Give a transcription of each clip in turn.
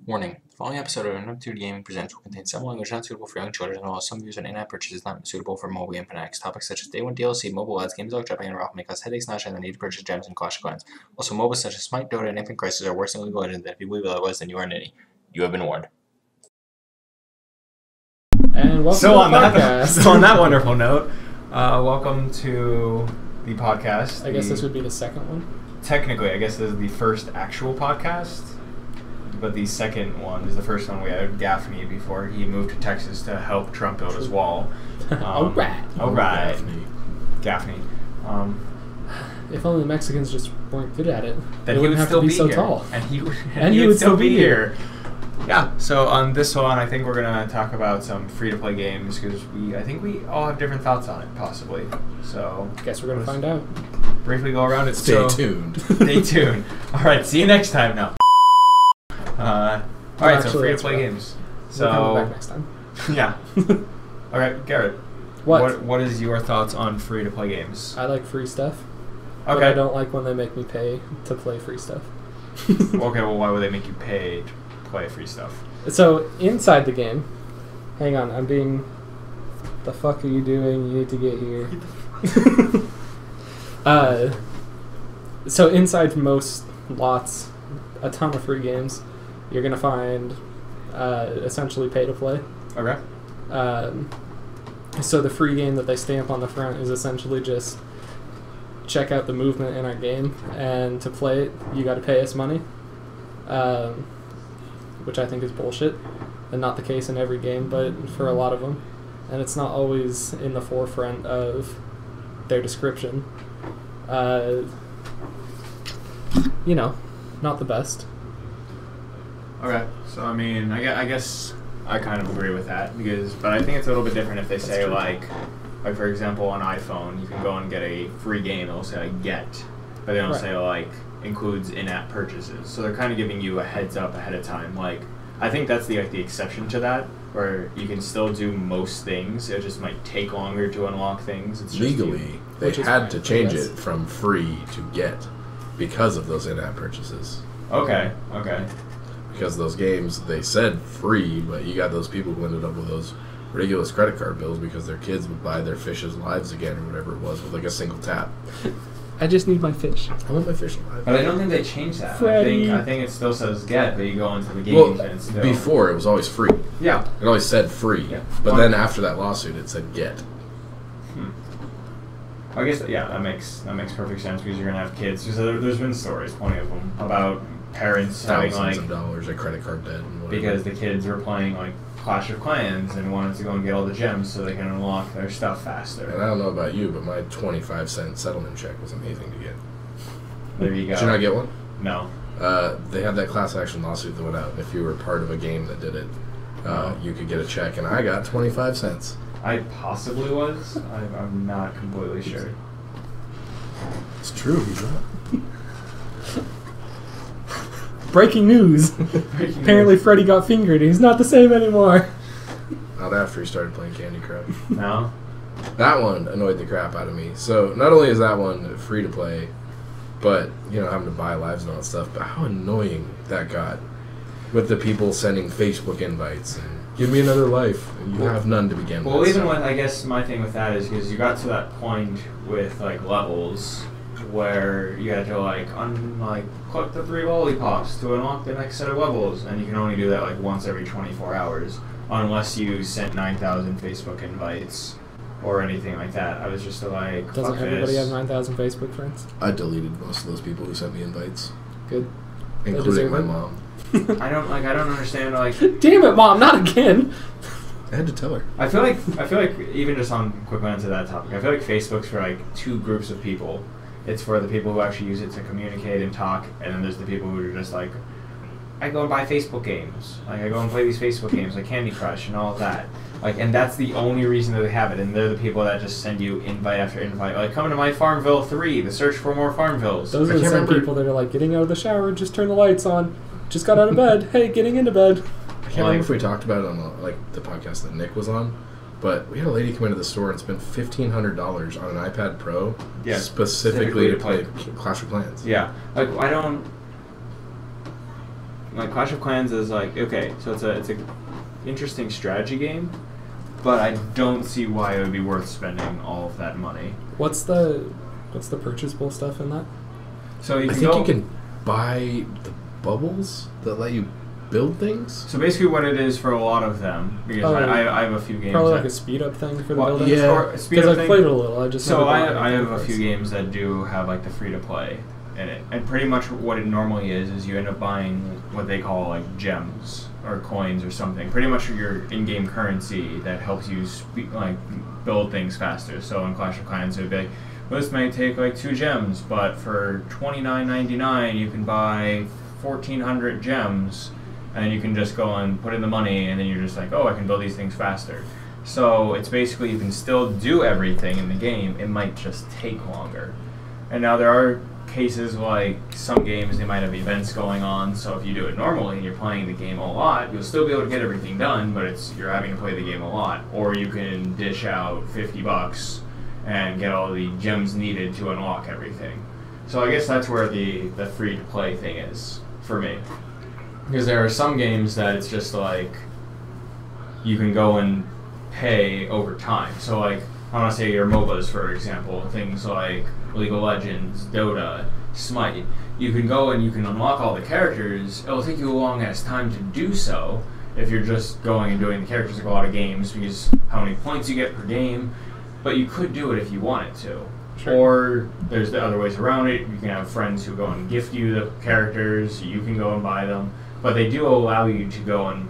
Warning: the following episode of Ineptitude Gaming Presents will contain some language not suitable for young children, as well as some views on in-app purchases not suitable for mobile game fanatics. Topics such as Day 1 DLC, mobile ads, games dog jumping, and Ralph may cause headaches, nausea, and the need to purchase gems in Clash of Clans. Also, MOBAs such as Smite, Dota, and Infant Crisis are worse than League of Legends, and if you believe otherwise, then you are an idiot. You have been warned. And welcome So to the on that, podcast. so on that wonderful note, welcome to the podcast. I guess this would be the second one. Technically, I guess this is the first actual podcast, but the second one is the first one we had Gaffney before he moved to Texas to help Trump build his wall. All right. Gaffney. If only the Mexicans just weren't good at it, Then they he wouldn't would have still to be be so here. tall. And he would, And he would still be here. Yeah, so on this one, I think we're going to talk about some free-to-play games because I think we all have different thoughts on it, possibly. So Guess we're going to find out. briefly go around it. Stay tuned. Stay tuned. All right, see you next time now. All right, so actually, free-to-play that's games. We're coming back So, next time. yeah. All right, Garrett. What is your thoughts on free-to-play games? I like free stuff, but Okay. I don't like when they make me pay to play free stuff. Okay, well, why would they make you pay to play free stuff? So, inside the game, hang on, I'm being... The fuck are you doing? You need to get here. So inside most lots, a ton of free games, you're going to find essentially pay to play. Okay. So the free game that they stamp on the front is essentially just check out the movement in our game, and to play it, you got to pay us money, which I think is bullshit, and not the case in every game, but for a lot of them. And it's not always in the forefront of their description. You know, not the best. Okay. So, I mean, I guess I kind of agree with that, but I think it's a little bit different if they say, like, for example, on iPhone, you can go and get a free game, it'll say, like, get, but they don't say, like, includes in-app purchases. So they're kind of giving you a heads up ahead of time. Like, I think that's the exception to that, where you can still do most things. It just might take longer to unlock things. It's just Legally, they Which is had fine, to I change guess. it from free to get because of those in-app purchases. Okay. Because those games, they said free, but you got those people who ended up with those ridiculous credit card bills because their kids would buy their fish's lives again or whatever it was with like a single tap. I just need my fish. I want my fish alive. But I don't think they changed that. Freddy. I think it still says get, but you go into the game Well, and it's still... before it was always free. Yeah. It always said free. Yeah. But then after that lawsuit, it said get. I guess, yeah, that makes perfect sense because you're going to have kids. There's been stories, plenty of them, about parents having, Thousands like... of dollars in credit card debt and whatever. Because the kids were playing, like, Clash of Clans and wanted to go and get all the gems so they can unlock their stuff faster. And I don't know about you, but my 25-cent settlement check was amazing to get. There you go. Did you not get one? No. They had that class action lawsuit that went out, and if you were part of a game that did it, you could get a check, and I got 25 cents. I possibly was. I'm not completely sure. It's true, he's not. Breaking news. Apparently Freddy got fingered. He's not the same anymore. Not after he started playing Candy Crush. No? That one annoyed the crap out of me. So, not only is that one free to play, but, having to buy lives and all that stuff, but how annoying that got with the people sending Facebook invites and give me another life, and you have none to begin with. Well, even when, I guess my thing with that is because you got to that point with, like, levels where you had to, like, collect the 3 lollipops to unlock the next set of levels, and you can only do that, like, once every 24 hours, unless you sent 9,000 Facebook invites or anything like that. I was just like, Doesn't fuck everybody this. have 9,000 Facebook friends? I deleted most of those people who sent me invites, Good. including deserve my it. mom. I don't understand, like... Damn it, Mom! Not again. I had to tell her. I feel like even just on quick onto that topic, I feel like Facebook's for like 2 groups of people. It's for the people who actually use it to communicate and talk, and then there's the people who are just like, I go and buy Facebook games. Like I go and play these Facebook games like Candy Crush and all of that. Like, and that's the only reason that they have it. And they're the people that just send you invite after invite. Like, come to my Farmville 3, the search for more Farmvilles. Those are the same people that are like, getting out of the shower, just turn the lights on. Just got out of bed. Hey, getting into bed. I can't remember if we talked about it on the podcast that Nick was on, but we had a lady come into the store and spend $1,500 on an iPad Pro specifically to play Clash of Clans. Yeah. Like, I don't... like Clash of Clans is like, okay, so it's a interesting strategy game, but I don't see why it would be worth spending all of that money. What's the purchasable stuff in that? So you I can think go, you can buy the bubbles that let you build things. So basically, what it is for a lot of them, because I have a few games. Probably that, like a speed up thing for the well, buildings. yeah. Because I've played it a little. I just So never bought I anything have a first. few games that do have like the free to play in it, and pretty much what it normally is you end up buying what they call like gems or coins or something. Pretty much your in-game currency that helps you build things faster. So in Clash of Clans, it would be like, well, this might take like 2 gems, but for $29.99 you can buy 1,400 gems, and then you can just go and put in the money, and then you're just like, oh, I can build these things faster. So it's basically you can still do everything in the game, it might just take longer. And now there are cases like some games, they might have events going on, so if you do it normally and you're playing the game a lot, you'll still be able to get everything done, but you're having to play the game a lot. Or you can dish out $50 and get all the gems needed to unlock everything. So I guess that's where the free-to-play thing is for me. Because there are some games that it's just like you can go and pay over time. So like, I want to say your MOBAs, for example, things like League of Legends, Dota, Smite. You can go and you can unlock all the characters. It'll take you a long ass time to do so if you're just going and doing the characters like a lot of games, because how many points you get per game. But you could do it if you wanted to. Sure. Or there's the other ways around it. You can have friends who go and gift you the characters. You can go and buy them. But they do allow you to go and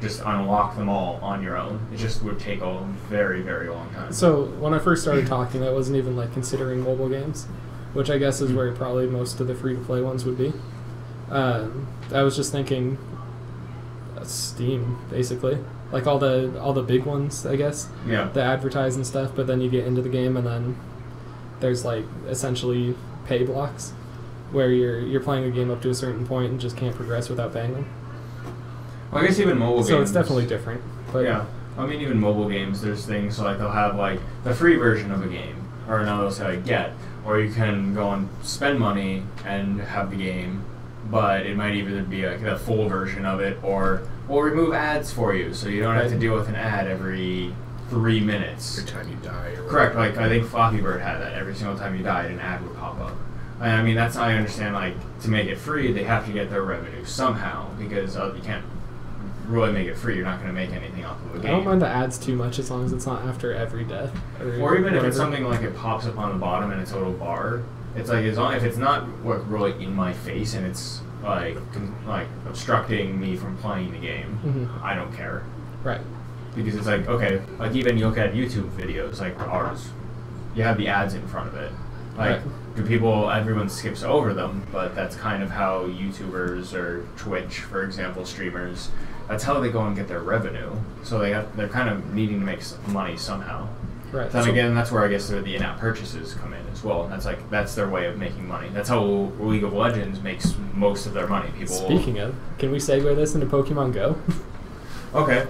just unlock them all on your own. It just would take a very, very long time. So when I first started talking, I wasn't even like considering mobile games, which I guess is where probably most of the free-to-play ones would be. I was just thinking Steam, basically. Like all the big ones, I guess. Yeah. That advertise and stuff, but then you get into the game and then there's like essentially pay blocks where you're playing a game up to a certain point and just can't progress without paying them. Well, I guess even mobile games. So it's definitely different. But yeah. I mean, even mobile games, there's things like they'll have like the free version of a game, or now they'll say like get, or you can go and spend money and have the game, but it might either be like the full version of it, or we'll remove ads for you, so you don't have to deal with an ad every 3 minutes. Every time you die. Or Correct. Like I think Flappy Bird had that. Every single time you died, an ad would pop up. And I mean, that's how I understand. Like to make it free, they have to get their revenue somehow, because you can't really make it free. You're not going to make anything off of a game. I don't mind the ads too much as long as it's not after every death. Or even if it's whatever. something like it pops up on the bottom and it's a little bar. It's like as long if it's not like really in my face and it's like obstructing me from playing the game, Mhm. I don't care. Right. Because it's like, okay, like even you look at YouTube videos like ours, you have the ads in front of it. Like, everyone skips over them, but that's kind of how YouTubers or Twitch, for example, streamers, that's how they go and get their revenue. So they're kind of needing to make money somehow. Right. Then again, that's where I guess the in-app purchases come in as well. And that's their way of making money. That's how League of Legends makes most of their money. Speaking of, can we segue this into Pokemon Go? Okay.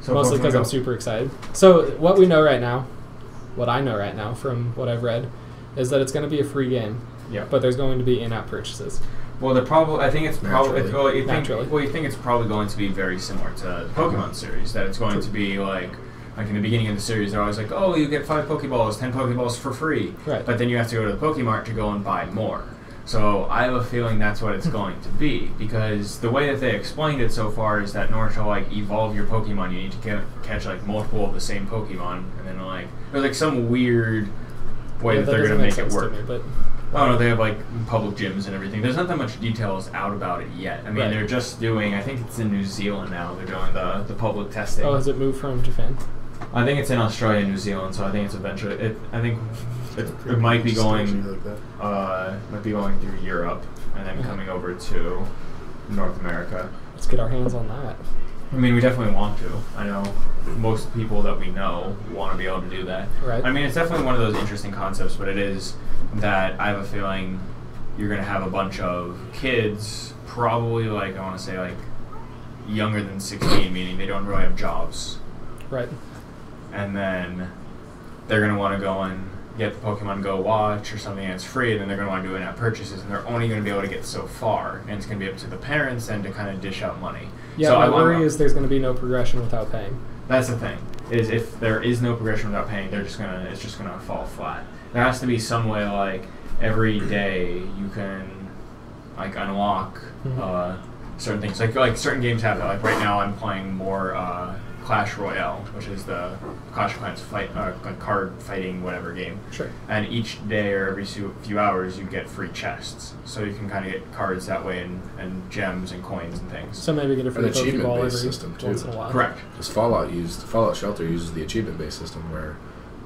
So Mostly Pokemon because Go. I'm super excited. So what we know right now, what I know right now from what I've read, is that it's going to be a free game. Yeah. But there's going to be in-app purchases. Well, I think it's probably. Naturally. You think it's probably going to be very similar to the Pokemon series. That it's going to be like in the beginning of the series, they're always like, oh, you get 5 Pokeballs, 10 Pokeballs for free. Right. But then you have to go to the Pokemart to go and buy more. So I have a feeling that's what it's going to be, because the way that they explained it so far is that in order to evolve your Pokemon, you need to catch multiple of the same Pokemon, and then there's some weird way that they're going to make it work. Oh no, they have public gyms and everything. There's not that much details out about it yet. I mean, they're just doing. I think it's in New Zealand now. They're doing the public testing. Oh, has it moved from Japan? I think it's in Australia and New Zealand. So I think it's eventually. It might be going. Might be going through Europe and then coming over to North America. Let's get our hands on that. I mean, we definitely want to. I know most people that we know want to be able to do that. Right. I mean, it's definitely one of those interesting concepts, but it is that I have a feeling you're going to have a bunch of kids, probably I want to say younger than 16, meaning they don't really have jobs. Right. And then they're going to want to go and get the Pokemon Go watch or something that's free, and then they're going to want to do in-app purchases, and they're only going to be able to get so far, and it's going to be up to the parents then to kind of dish out money. Yeah, so my worry is there's going to be no progression without paying. That's the thing. Is if there is no progression without paying, it's just gonna fall flat. There has to be some way, like every day you can like unlock certain things. Like certain games have that. Like right now, I'm playing more Clash Royale, which is the Clash of Clans card fighting whatever game. Sure. And each day or every few hours, you get free chests, so you can kind of get cards that way and gems and coins and things. So maybe get a free Pokeball every system too. once in a while. Correct. Because Fallout Shelter uses the achievement-based system where,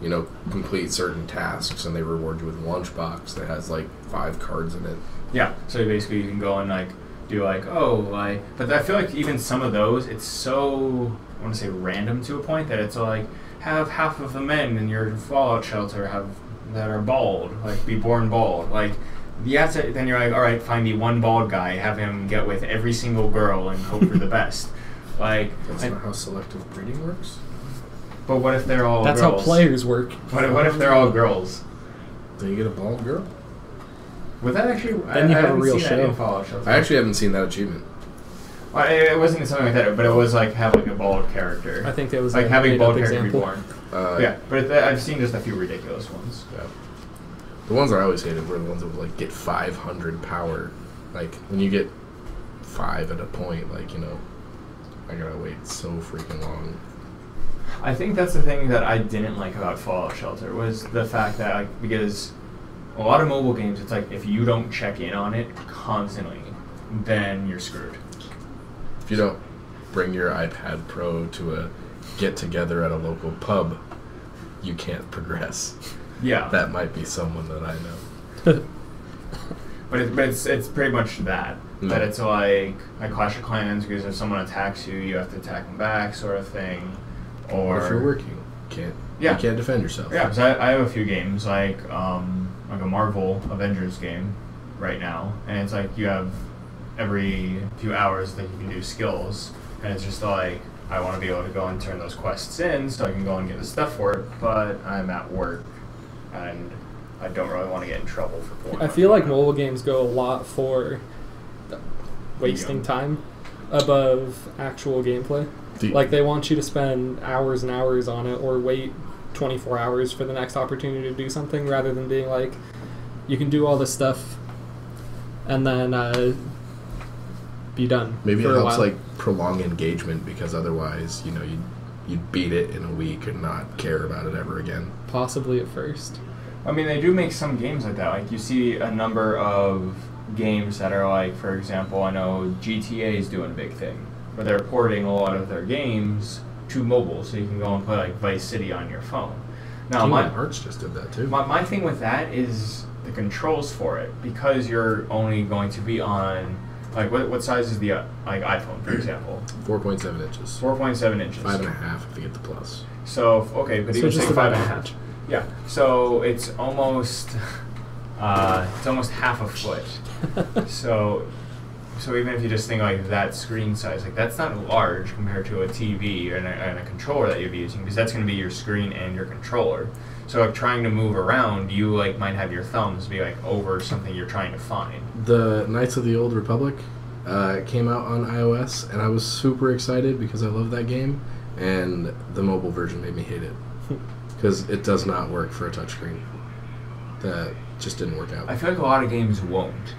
you know, complete certain tasks and they reward you with a lunchbox that has like 5 cards in it. Yeah. So basically, you can go and like do like but I feel like even some of those, it's so, I want to say random to a point that it's like have half of the men in your Fallout shelter that are bald, like be born bald, like you have to, then you're like, all right, find me one bald guy, have him get with every single girl and hope for the best. Like that's not how selective breeding works. But what if they're all That's girls? how players work. What if they're all girls? Then you get a bald girl. Would that actually? Then you have a real show. I actually haven't seen that achievement. Well, it wasn't something like that, but it was like have like a bald character. I think it was like having a bald character example. be born. Yeah, but I've seen just a few ridiculous ones. Yeah. The ones I always hated were the ones that would like get 500 power. Like when you get 5 at a point, like, you know, I gotta wait so freaking long. I think that's the thing that I didn't like about Fallout Shelter was the fact that, like, because a lot of mobile games, it's like if you don't check in on it constantly, then you're screwed. If you don't bring your iPad Pro to a get-together at a local pub, you can't progress. Yeah. That might be someone that I know. But it's pretty much that. No. That it's like Clash of Clans, because if someone attacks you, you have to attack them back, sort of thing. Or if you're working, you can't defend yourself. Yeah, because I have a few games like a Marvel Avengers game right now, and it's like you have every few hours that you can do skills, and it's just like I want to be able to go and turn those quests in so I can go and get the stuff for it, but I'm at work and I don't really want to get in trouble for pulling. I feel like mobile games go a lot for wasting time above actual gameplay. Like they want you to spend hours and hours on it or wait 24 hours for the next opportunity to do something rather than being like, you can do all this stuff and then be done. Maybe it for a helps while. like prolong engagement because otherwise, you know, you'd beat it in a week and not care about it ever again. Possibly at first. I mean, they do make some games like that. Like you see a number of games that are like, for example, I know GTA is doing a big thing, where they're porting a lot of their games to mobile, so you can go and play like Vice City on your phone. Now, Kingdom Hearts just did that too. My thing with that is the controls for it, because you're only going to be on like what size is the like iPhone, for example? 4.7 inches. 4.7 inches. 5.5 if you get the plus. So okay, but So even just say about 5.5. Yeah. So it's almost half a foot. So even if you just think like that screen size, like that's not large compared to a TV and a controller that you'd be using, because that's going to be your screen and your controller. So like trying to move around, you like might have your thumbs be like over something you're trying to find. The Knights of the Old Republic came out on iOS, and I was super excited because I love that game, and the mobile version made me hate it because it does not work for a touchscreen. That just didn't work out. I feel like a lot of games won't.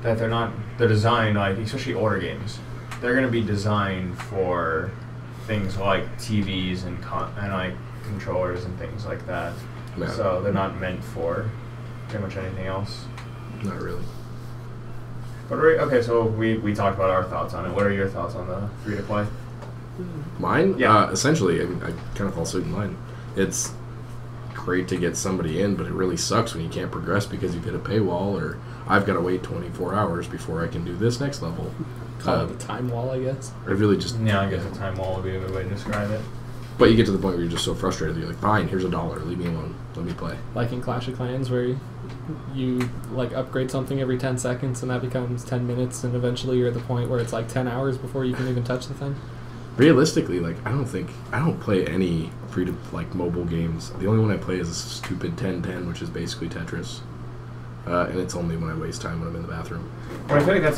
That they're designed, like, especially older games, they're going to be designed for things like TVs and like controllers and things like that. No. So they're not meant for pretty much anything else. Not really. But okay, so we talked about our thoughts on it. What are your thoughts on the free-to-play? Mine? Yeah. Essentially, I kind of fall suit in line. It's great to get somebody in, but it really sucks when you can't progress because you've hit a paywall, or I've got to wait 24 hours before I can do this next level. Call it a time wall, I guess. I really just... Yeah, I guess a time wall would be a good way to describe it. But you get to the point where you're just so frustrated that you're like, fine, here's $1, leave me alone, let me play. Like in Clash of Clans, where you like upgrade something every 10 seconds and that becomes 10 minutes, and eventually you're at the point where it's like 10 hours before you can even touch the thing. realistically, like I don't play any free to mobile games. The only one I play is a stupid 1010, which is basically Tetris, and it's only when I waste time when I'm in the bathroom. But I feel like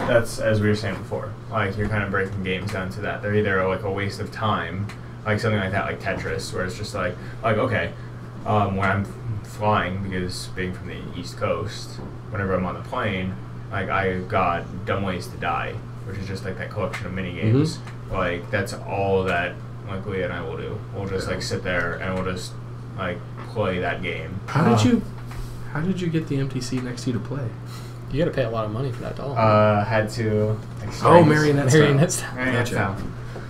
that's as we were saying before. Like you're kind of breaking games down to that. They're either like a waste of time, like something like that, like Tetris, where it's just like okay, when I'm flying, because being from the East Coast, whenever I'm on the plane, like I got Dumb Ways to Die, which is just like that collection of mini games. Like that's all that like Leah and I will do. We'll just like sit there and we'll just like play that game. How did you get the empty seat next to you to play? You got to pay a lot of money for that doll. Had to. Like, Marionette style. Marionette style.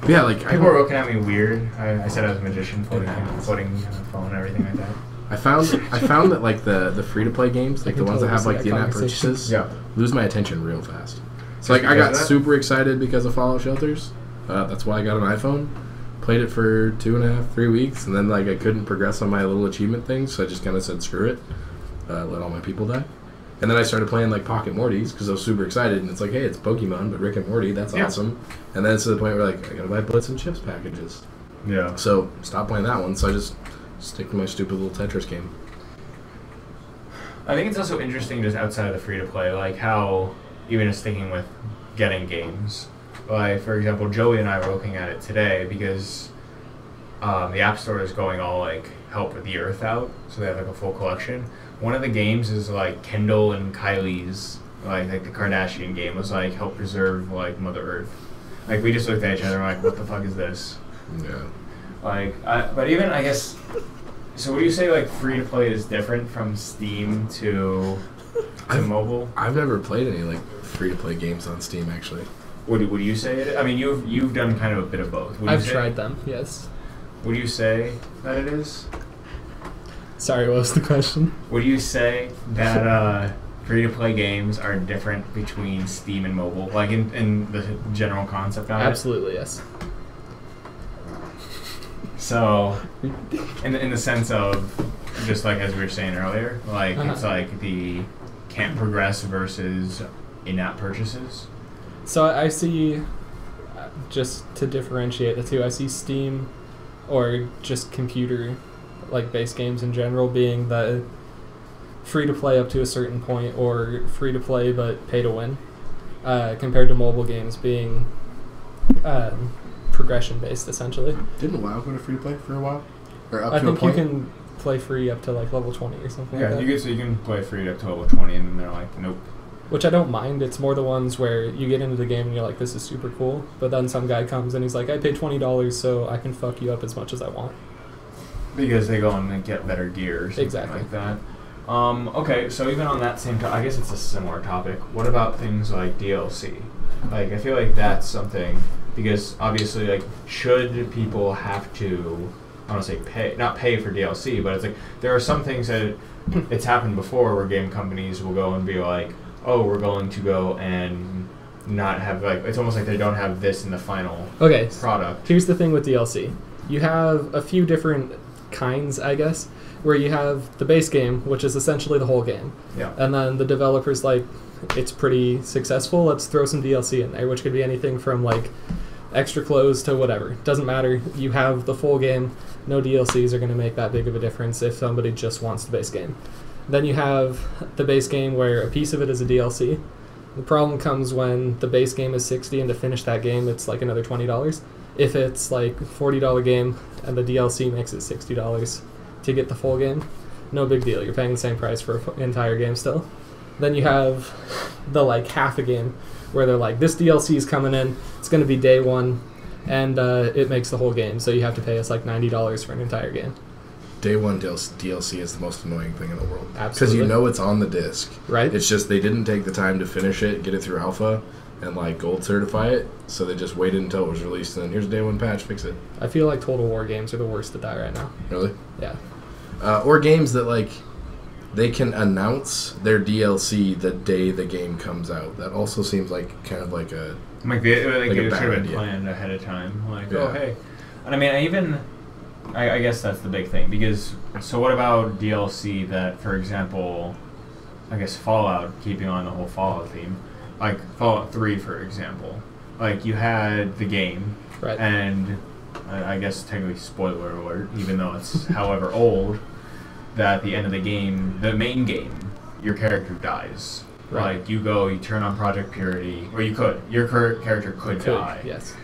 Yeah, like people were looking at me weird. I said I was a magician, floating on the phone and everything like that. I found that like the free to play games, like the ones that have like the in-app purchases, lose my attention real fast. So like I got super excited because of Fallout Shelters. That's why I got an iPhone. Played it for 2.5, 3 weeks, and then like I couldn't progress on my little achievement things, so I just kind of said screw it, let all my people die. And then I started playing like Pocket Morty's because I was super excited, and it's like, hey, it's Pokemon, but Rick and Morty, that's awesome. And then it's to the point where like I gotta buy Blitz and Chips packages. Yeah. So stop playing that one. So I just stick to my stupid little Tetris game. I think it's also interesting just outside of the free to play, like how even just sticking with getting games. Like for example, Joey and I were looking at it today because the App Store is going all like help the Earth out, so they have like a full collection. One of the games is like Kendall and Kylie's, like the Kardashian game was like help preserve like Mother Earth. Like we just looked at each other and we're like, what the fuck is this? Yeah. Like, but even I guess. So would you say like free to play is different from Steam to mobile? I've never played any like free to play games on Steam actually. Would you say it? I mean, you've done kind of a bit of both. I've tried them. Yes. Would you say that it is? Sorry, what was the question? Would you say that free-to-play games are different between Steam and mobile, like in the general concept of it? Absolutely, yes. So, in the sense of, just like as we were saying earlier, like it's like the can't progress versus in-app purchases. So I see, just to differentiate the two, I see Steam or just computer like base games in general being the free to play up to a certain point or free to play but pay to win, compared to mobile games being progression based essentially. Didn't WoW go to free to play for a while? Or up I to a think point? you can play free up to like level 20 or something like that. You can play free up to level 20 and then they're like, nope. Which I don't mind. It's more the ones where you get into the game and you're like, this is super cool, but then some guy comes and he's like, I paid $20 so I can fuck you up as much as I want. Because they go and get better gear or something Exactly. like that. Okay, so even on that same I guess it's a similar topic. What about things like DLC? Like, I feel like that's something, because obviously, like, should people have to, I don't want to say not pay for DLC, but it's like, there are some things that it's happened before where game companies will go and be like, oh, we're going to go and not have, like, it's almost like they don't have this in the final product. Here's the thing with DLC. You have a few different kinds, I guess, where you have the base game, which is essentially the whole game. Yeah. And then the developer's like, it's pretty successful, let's throw some DLC in there, which could be anything from, like, extra clothes to whatever. Doesn't matter. You have the full game. No DLCs are going to make that big of a difference if somebody just wants the base game. Then you have the base game where a piece of it is a DLC. The problem comes when the base game is $60 and to finish that game it's like another $20. If it's like $40 game and the DLC makes it $60 to get the full game, no big deal. You're paying the same price for an entire game still. Then you have the like half a game where they're like, this DLC is coming in, it's going to be day one, and it makes the whole game, so you have to pay us like $90 for an entire game. Day one DLC is the most annoying thing in the world. Absolutely. Because you know it's on the disc. Right. It's just they didn't take the time to finish it, get it through alpha, and like gold certify it, so they just waited until it was released, and then here's a day one patch, fix it. I feel like Total War games are the worst to die right now. Really? Yeah. Or games that like they can announce their DLC the day the game comes out. That also seems like kind of like a Like it should bad have been idea. planned ahead of time. Like, Yeah. oh, hey. And I mean, I guess that's the big thing. Because, so what about DLC that, for example, I guess Fallout, keeping on the whole Fallout theme, like Fallout 3, for example. like you had the game, Right. and I guess technically spoiler alert, even though it's however old, that at the end of the game, the main game, your character dies. Right. Like you turn on Project Purity, or your character could die. Yes.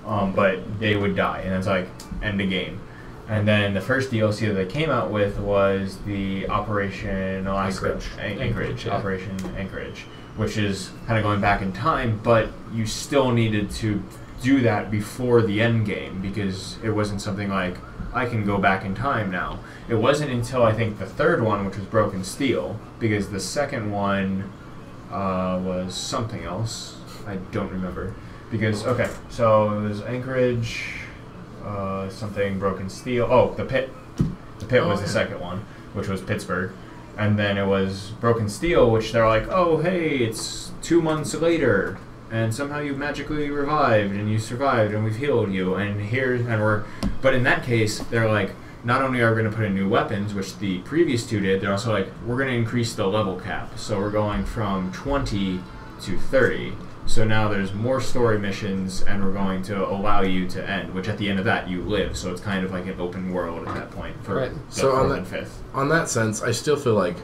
But they would die, and it's like end of game. And then the first DLC that they came out with was the Operation Anchorage, yeah. Operation Anchorage, which is kind of going back in time, but you still needed to do that before the end game because it wasn't something like I can go back in time now. It wasn't until I think the third one, which was Broken Steel, because the second one was something else. I don't remember. Because, okay, so it was Anchorage, something Broken Steel. Oh, the Pit. The Pit was the second one, which was Pittsburgh. And then it was Broken Steel, which they're like, oh, hey, it's 2 months later, and somehow you magically revived, and you survived, and we've healed you, but in that case, they're like, not only are we going to put in new weapons, which the previous two did, they're also like, we're going to increase the level cap. So we're going from 20 to 30. So now there's more story missions, and we're going to allow you to end, which at the end of that, you live. So it's kind of like an open world at that point for Right. the So fourth and fifth. on that sense, I still feel like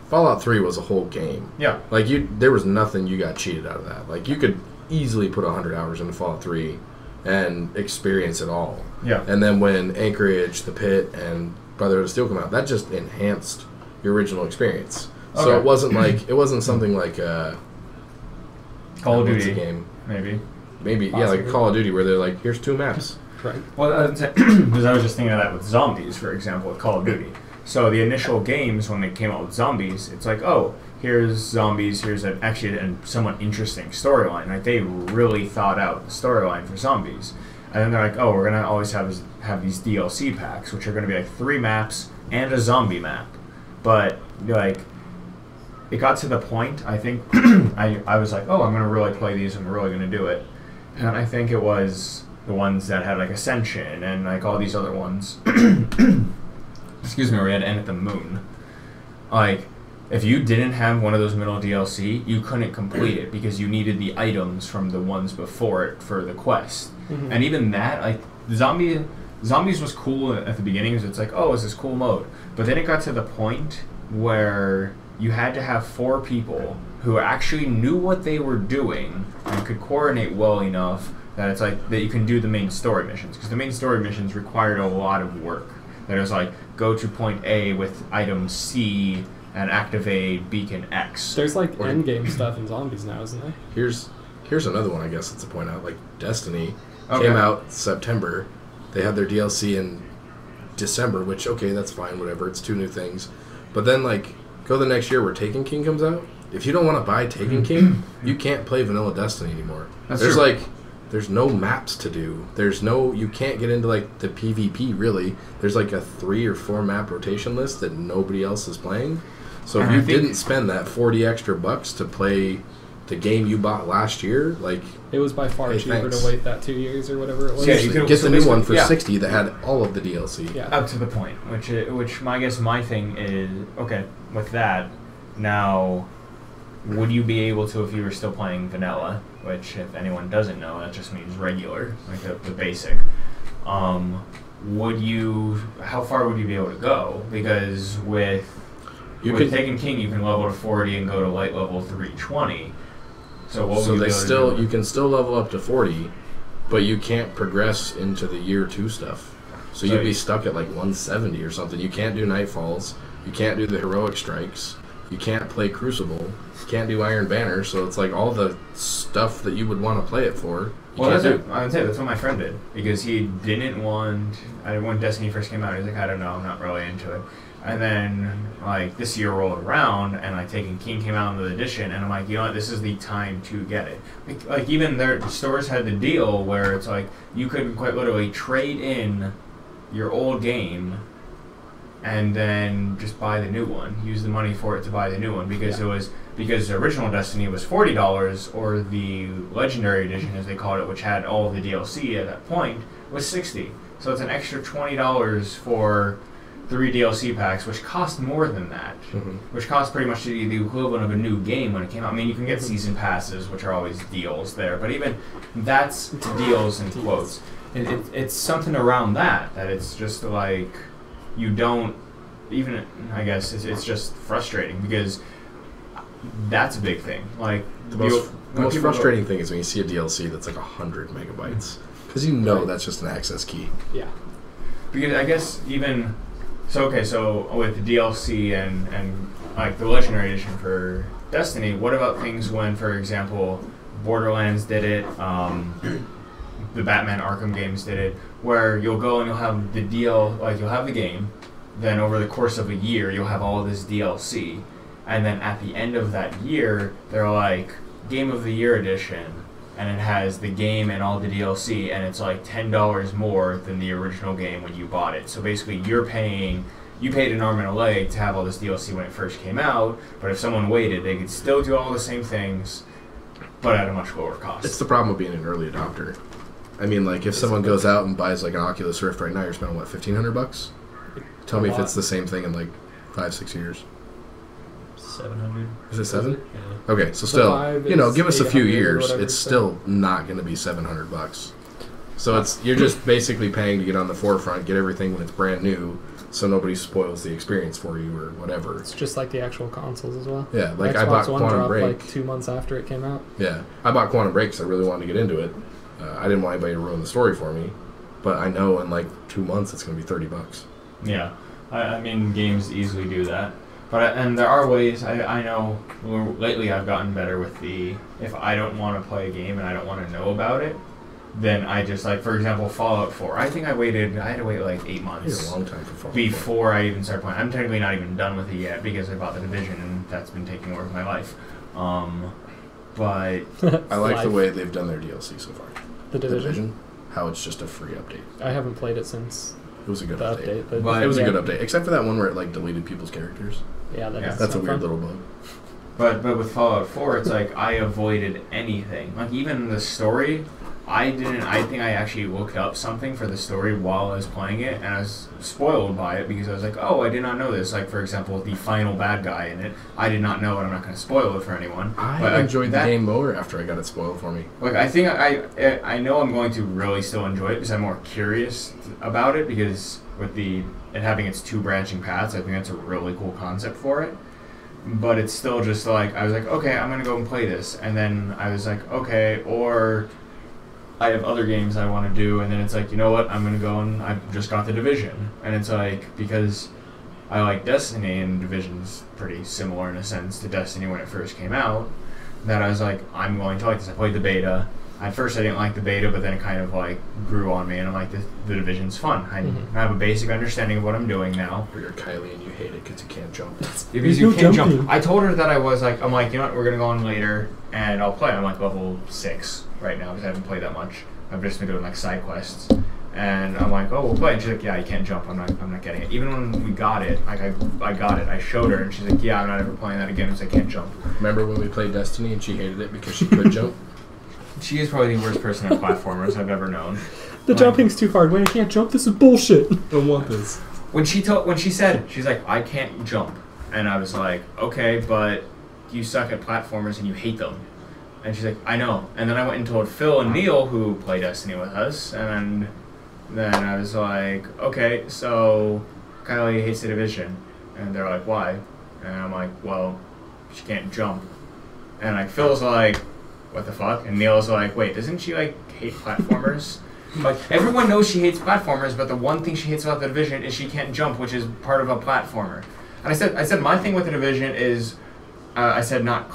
Fallout 3 was a whole game. Yeah. Like there was nothing you got cheated out of that. Like you could easily put 100 hours into Fallout 3 and experience it all. Yeah. And then when Anchorage, The Pit, and Brotherhood of Steel come out, that just enhanced your original experience. So Okay. it wasn't something like Call of what's Duty, the game? maybe. Yeah, like Call of Duty, where they're like, here's 2 maps. Right. Well, because I was just thinking of that with zombies, for example, with Call of Duty. So the initial games, when they came out with zombies, it's like, oh, here's zombies, here's actually a somewhat interesting storyline. Like, they really thought out the storyline for zombies. And then they're like, oh, we're going to always have these DLC packs, which are going to be like 3 maps and a zombie map. But, like, it got to the point, I think, I was like, oh, I'm going to really play these, I'm really going to do it. And I think it was the ones that had, like, Ascension and, like, all these other ones. Excuse me, where you had to end at the moon. Like, if you didn't have one of those middle DLC, you couldn't complete it because you needed the items from the ones before it for the quest. Mm-hmm. And even that, like, Zombies was cool at the beginning because it's like, oh, it's this cool mode. But then it got to the point where you had to have 4 people who actually knew what they were doing and could coordinate well enough that it's like that you can do the main story missions. Because the main story missions required a lot of work. That it was like, go to point A with item C and activate beacon X. There's like endgame stuff in zombies now, isn't there? Here's another one, I guess, to point out. Like, Destiny Okay. came out September. They had their DLC in December, which, okay, that's fine, whatever. It's 2 new things. But then, like, go the next year where Taken King comes out. If you don't want to buy Taken King, you can't play vanilla Destiny anymore. That's There's, true. like, there's no maps to do. You can't get into, like, the PvP, really. There's, like, a 3 or 4 map rotation list that nobody else is playing. So if And you I think- didn't spend that 40 extra bucks to play the game you bought last year, like, It was by far Hey, cheaper thanks. to wait that 2 years or whatever it was. Yeah, you could- get so the new one basically- for yeah. 60 that had all of the DLC. Yeah. Up to the point, which I guess my thing is, okay, with that, now, would you be able to, if you were still playing vanilla, which if anyone doesn't know, that just means regular, like the basic, how far would you be able to go? Because with Taken King, you can level to 40 and go to light level 320. So what would you be able to do? You can still level up to 40, but you can't progress into the year 2 stuff. So you'd be stuck at like 170 or something. You can't do Nightfalls. You can't do the heroic strikes. You can't play Crucible. You can't do Iron Banner. So it's like all the stuff that you would want to play it for. Well, I would say that's what my friend did, because he didn't want. When Destiny first came out, he was like, I don't know, I'm not really into it. And then, like, this year rolled around, and, like, Taken King came out in the edition, and I'm like, you know what, this is the time to get it. Like even their stores had the deal where it's like, you could quite literally trade in your old game and then just buy the new one. Use the money for it to buy the new one, because because the original Destiny was $40, or the Legendary Edition, as they called it, which had all of the DLC at that point, was $60. So it's an extra $20 for 3 DLC packs, which cost more than that, which cost pretty much the equivalent of a new game when it came out. I mean, you can get season passes, which are always deals there, but even that's deals in quotes. It's something around that it's just like you don't even. I guess it's just frustrating because that's a big thing. Like the most frustrating thing is when you see a DLC that's like 100 megabytes because you know that's just an access key. Yeah. Because I guess even so with the DLC and like the Legendary Edition for Destiny, what about things when, for example, Borderlands did it, the Batman Arkham games did it, where you'll go and you'll have you'll have the game, then over the course of a year you'll have all of this DLC, and then at the end of that year they're like Game of the Year edition, and it has the game and all the DLC, and it's like $10 more than the original game when you bought it. So basically you paid an arm and a leg to have all this DLC when it first came out, but if someone waited, they could still do all the same things, but at a much lower cost. It's the problem with being an early adopter. I mean, like, if someone goes out and buys like an Oculus Rift right now, you're spending what, $1,500? Tell me if it's the same thing in like 5-6 years. 700. Is it 7? Yeah. Okay, so still, give us a few years. whatever, It's still not going to be $700. So you're just basically paying to get on the forefront, get everything when it's brand new, so nobody spoils the experience for you or whatever. It's just like the actual consoles as well. Yeah, like Xbox I bought One Quantum dropped Break. like 2 months after it came out. Yeah, I bought Quantum Break because I really wanted to get into it. I didn't want anybody to ruin the story for me, but I know in like 2 months it's going to be $30. Yeah, I mean, games easily do that. And there are ways, I know, lately I've gotten better with if I don't want to play a game and I don't want to know about it, then I just, like, for example, Fallout 4. I think I had to wait like 8 months. It's a long time for Fallout before I even started playing. I'm technically not even done with it yet because I bought The Division and that's been taking over my life. But I like the way they've done their DLC so far. The Division? How it's just a free update. I haven't played it since It was a good the update. but It was a good update, except for that one where it like deleted people's characters. Yeah, That's a weird little bug. But with Fallout 4, it's like I avoided anything. Like even the story, I think I actually looked up something for the story while I was playing it, and I was spoiled by it because I was like, oh, I did not know this. Like, for example, the final bad guy in it, I did not know, and I'm not going to spoil it for anyone. I enjoyed the game more after I got it spoiled for me. Like, I think I know I'm going to really still enjoy it because I'm more curious about it, because with it having its 2 branching paths, I think that's a really cool concept for it. But it's still just like, I was like, okay, I'm going to go and play this. And then I was like, okay, or I have other games I want to do, and then it's like, you know what, I'm going to go and I just got The Division. And it's like, because I like Destiny, and Division's pretty similar in a sense to Destiny when it first came out, that I was like, I'm going to like this. I played the beta. At first I didn't like the beta, but then it kind of like grew on me, and I'm like, the Division's fun. I have a basic understanding of what I'm doing now. Or you're Kylie and you hate it because you can't jump. Because you can't jump. I told her that I'm like, you know what, we're going to go on later, and I'll play. I'm like level 6 right now because I haven't played that much. I've just been doing like side quests, and I'm like, oh, we'll play. And she's like, yeah, you can't jump. I'm not getting it. Even when we got it, like I got it. I showed her, and she's like, yeah, I'm not ever playing that again because I can't jump. Remember when we played Destiny and she hated it because she could jump? She is probably the worst person at platformers I've ever known. The jumping's too hard. When I can't jump, this is bullshit. I don't want this. When she said, she's like, I can't jump, and I was like, okay, but you suck at platformers and you hate them. And she's like, I know. And then I went and told Phil and Neil, who play Destiny with us, and then I was like, okay, so Kylie hates The Division. And they're like, why? And I'm like, well, she can't jump. And like Phil's like, what the fuck? And Neil's like, wait, doesn't she like hate platformers? Like, everyone knows she hates platformers, but the one thing she hates about The Division is she can't jump, which is part of a platformer. And I said my thing with The Division is, I said not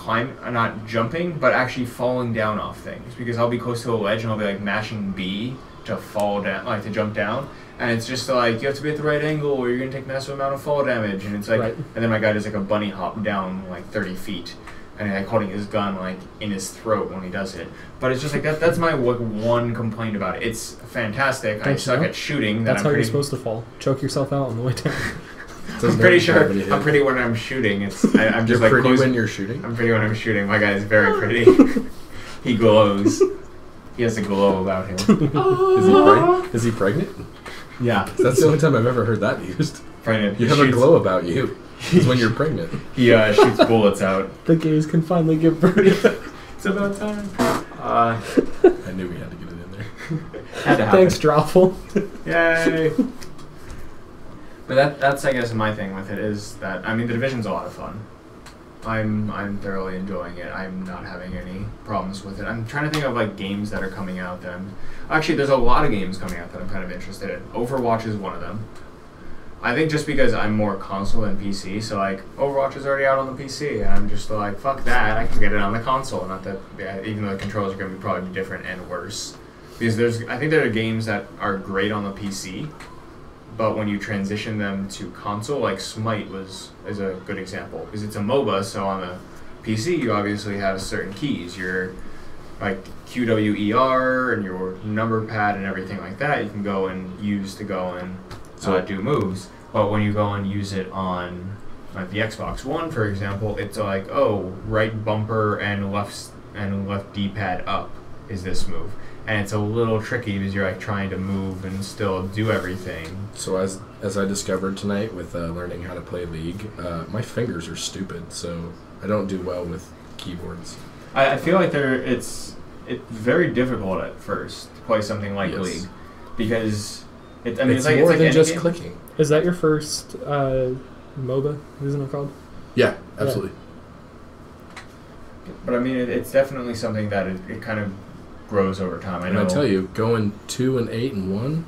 jumping, but actually falling down off things. Because I'll be close to a ledge and I'll be like mashing B to fall down, like to jump down. And it's just like, you have to be at the right angle or you're going to take massive amount of fall damage. And it's like, right. And then my guy does like a bunny hop down like 30 feet. And like holding his gun like in his throat when he does it. But it's just like, that's my one complaint about it. It's fantastic. I suck at shooting. That's how you're supposed to fall. Choke yourself out on the way down. I'm pretty sure. I'm pretty when I'm shooting. I'm just like pretty when you're shooting. I'm pretty when I'm shooting. My guy is very pretty. He glows. He has a glow about him. Is he pregnant? Yeah. That's the only time I've ever heard that used. pregnant. You have a glow about you. It's when you're pregnant. He shoots bullets out. The gays can finally give birth. It's about time. I knew we had to get it in there. Had to happen. Thanks, Drawful. Yay! But that's I guess my thing with it is that I mean the Division's a lot of fun. I'm thoroughly enjoying it. I'm not having any problems with it. I'm trying to think of like games that are coming out. Actually, there's a lot of games coming out that I'm kind of interested in. Overwatch is one of them. I think just because I'm more console than PC, so like Overwatch is already out on the PC, and I'm just like fuck that. I can get it on the console. Not that even though the controls are going to be probably different and worse, because I think there are games that are great on the PC. But when you transition them to console, like Smite is a good example because it's a MOBA. So on a PC, you obviously have certain keys, your like QWER and your number pad and everything like that. You can go and use to go and do moves. But when you go and use it on like the Xbox One, for example, it's like right bumper and left D-pad up is this move. And it's a little tricky because you're like trying to move and still do everything. So as I discovered tonight with learning how to play League, my fingers are stupid, so I don't do well with keyboards. I feel like it's very difficult at first to play something like League because it's more than like just game. clicking. Is that your first MOBA? Isn't it called? Yeah, absolutely. But I mean, it's definitely something that it kind of grows over time. I know. And I tell you, going 2 and 8 and 1,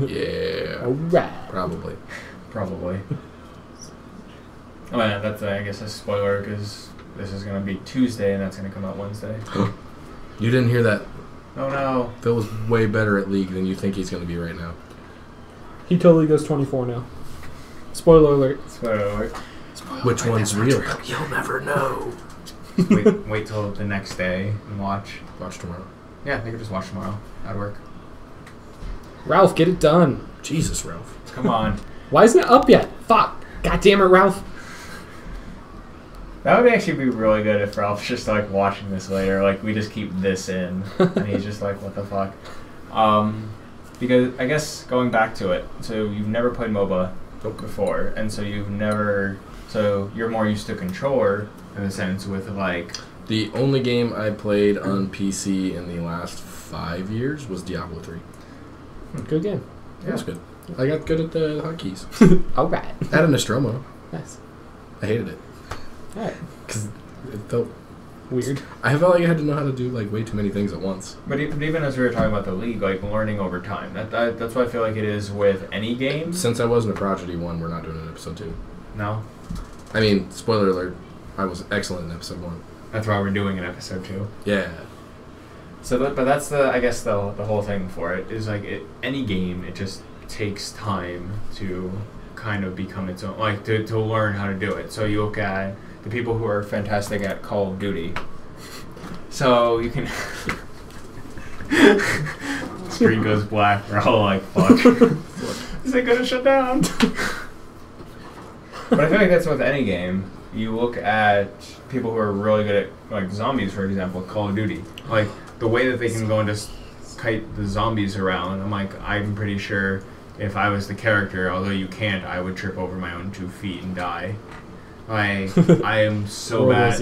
yeah, All right. probably. Oh man, that's I guess a spoiler because this is gonna be Tuesday and that's gonna come out Wednesday. You didn't hear that? Oh no. Phil was way better at League than you think he's going to be right now. He totally goes 24 now. Spoiler alert. Spoiler alert. Which one's real? You'll never know. Wait till the next day and watch. Watch tomorrow. Yeah, they could just watch tomorrow at work. Ralph, get it done. Jesus, Ralph. Come on. Why isn't it up yet? Fuck. God damn it, Ralph. That would actually be really good if Ralph's just like watching this later. Like we just keep this in, and he's just like, "What the fuck?" Because I guess going back to it, so you've never played MOBA before, and so you're more used to controller in a sense with like. The only game I played on PC in the last 5 years was Diablo 3. Good game. That was good. I got good at the hotkeys. All right. I had a Nostromo. Nice. I hated it. All right. Because it felt Weird. I felt like I had to know how to do like way too many things at once. But even as we were talking about the League, like learning over time, that's what I feel like it is with any game. Since I wasn't a Prodigy 1, we're not doing an episode 2. No? I mean, spoiler alert, I was excellent in episode 1. That's why we're doing an episode 2. Yeah. So, but that's I guess the whole thing for it is like any game, it just takes time to kind of become its own, like to learn how to do it. So you look at the people who are fantastic at Call of Duty. So you can screen goes black. We're all like, fuck. Is it gonna shut down? But I feel like that's with any game. You look at people who are really good at like zombies, for example, Call of Duty. Like the way that they can go and just kite the zombies around. I'm pretty sure if I was the character, although you can't, I would trip over my own 2 feet and die. Like I am so bad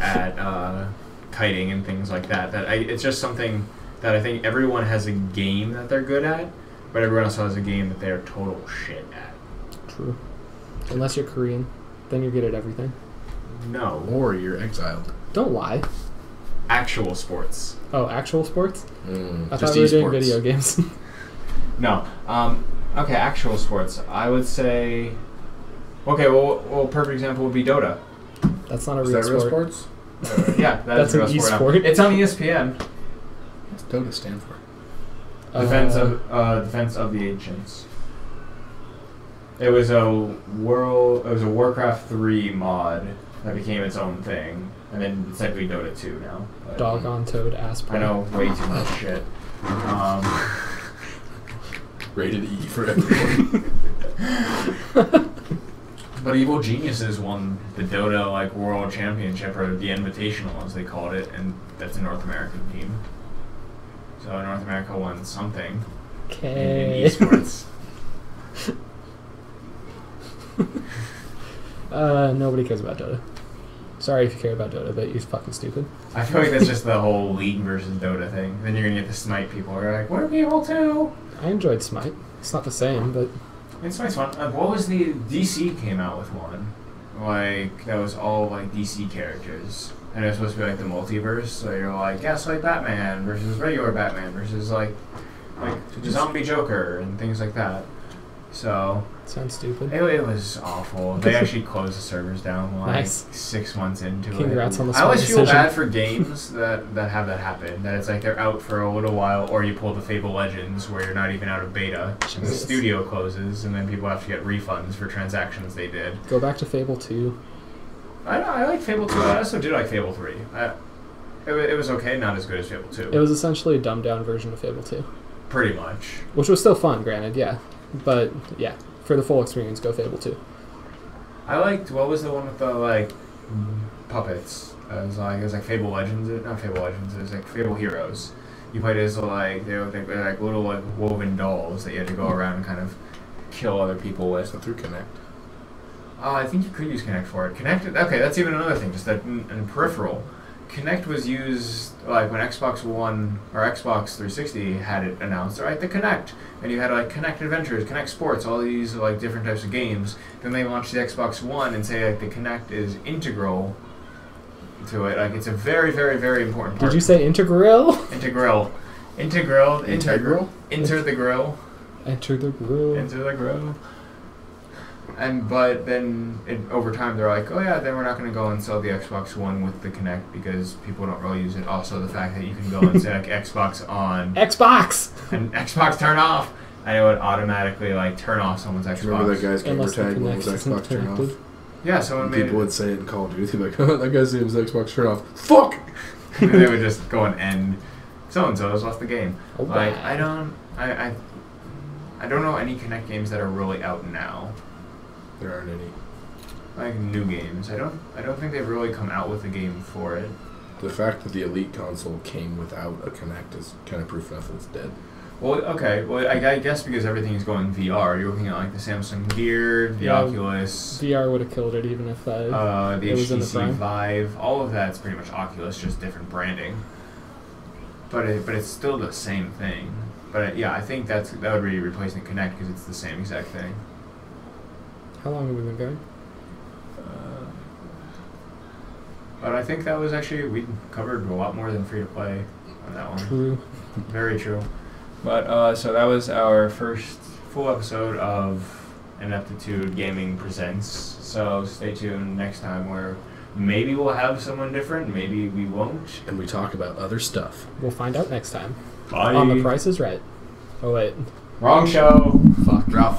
at kiting and things like that. It's just something that I think everyone has a game that they're good at, but everyone else has a game that they're total shit at. True. Unless you're Korean, then you're good at everything. No. Or you're exiled. Don't lie. Actual sports. Oh, actual sports? I Just thought we were doing esports. video games. No. Okay, actual sports. I would say. Okay, well, perfect example would be Dota. That's not a Is real that real sport. sports? Yeah, That's a an real sport. e-sport. It's on ESPN. What's Dota stand for? Defense of the Ancients. It was a Warcraft 3 mod that became its own thing, and then it's technically Dota 2 now. But Doggone toad ass. I know way too much shit. Rated E for everyone. But Evil Geniuses won the Dota World Championship, or the Invitational as they called it, and that's a North American team. So North America won something in Okay. esports. Nobody cares about Dota. Sorry if you care about Dota, but you're fucking stupid. I feel like that's just the whole League versus Dota thing. Then you're gonna get the Smite people who are like, we're people too. I enjoyed Smite. It's not the same, but It's Smite's fun. What was the DC came out with one? Like that was all like DC characters, and it was supposed to be like the multiverse. So you're like Gaslight Batman versus regular Batman versus like zombie Joker and things like that. So sounds stupid. it was awful. They actually closed the servers down like Nice. 6 months into it. Congrats on the I always smart feel decision. bad for games that have that happen. That it's like they're out for a little while, or you pull the Fable Legends where you're not even out of beta, and the Jesus. studio closes, and then people have to get refunds for transactions they did. Go back to Fable 2. I like Fable 2. I also did like Fable 3. It was okay, not as good as Fable 2. It was essentially a dumbed down version of Fable 2. Pretty much. Which was still fun, granted, yeah. But, yeah, for the full experience, go Fable 2. I liked, what was the one with the, like, puppets? It was like Fable Legends, not Fable Legends, it was like Fable Heroes. You played as, like, they were like little, like, woven dolls that you had to go around and kind of kill other people with. So through Connect. I think you could use Kinect for it. Kinect, okay, that's even another thing, just that in peripheral. Kinect was used, like, when Xbox One, or Xbox 360 had it announced, right, the Kinect. And you had, like, Kinect Adventures, Kinect Sports, all these, like, different types of games. Then they launched the Xbox One and say, like, the Kinect is integral to it. Like, it's a very, very, very important part. Did you say integral? Integral. Integral? Enter the grill. Enter the grill. Enter the grill. But then over time they're like, oh yeah, then we're not going to go and sell the Xbox One with the Kinect because people don't really use it. Also, the fact that you can go and say like Xbox on Xbox! and Xbox turn off, and it would automatically like turn off someone's Xbox. Remember that guy's gamer Unless the tag when Kinect his isn't Xbox turned off? connected. Yeah, someone And made people it. would say it in Call of Duty, like, oh, that guy's name is Xbox turn off. Fuck! And they would just go and end. So and so has lost the game. Oh, Like wow. I don't know any Kinect games that are really out now. There aren't any. Like new games. I don't think they've really come out with a game for it. The fact that the Elite console came without a Kinect is kind of proof enough that it's dead. Well, okay. Well, I guess because everything's going VR, you're looking at like the Samsung Gear, the Yeah, Oculus, VR would have killed it even if the it was in the HTC prime. Vive. All of that's pretty much Oculus, just different branding. But it's still the same thing. But yeah, I think that would be replacing Kinect because it's the same exact thing. How long have we been going? But I think that was actually, we covered a lot more than free to play on that one. True. Very true. But so that was our first full episode of Ineptitude Gaming Presents. So stay tuned next time where maybe we'll have someone different, maybe we won't. And we talk about other stuff. We'll find out next time. Bye. On The Price is Right. Oh, wait. Wrong show. Fuck. Ralph.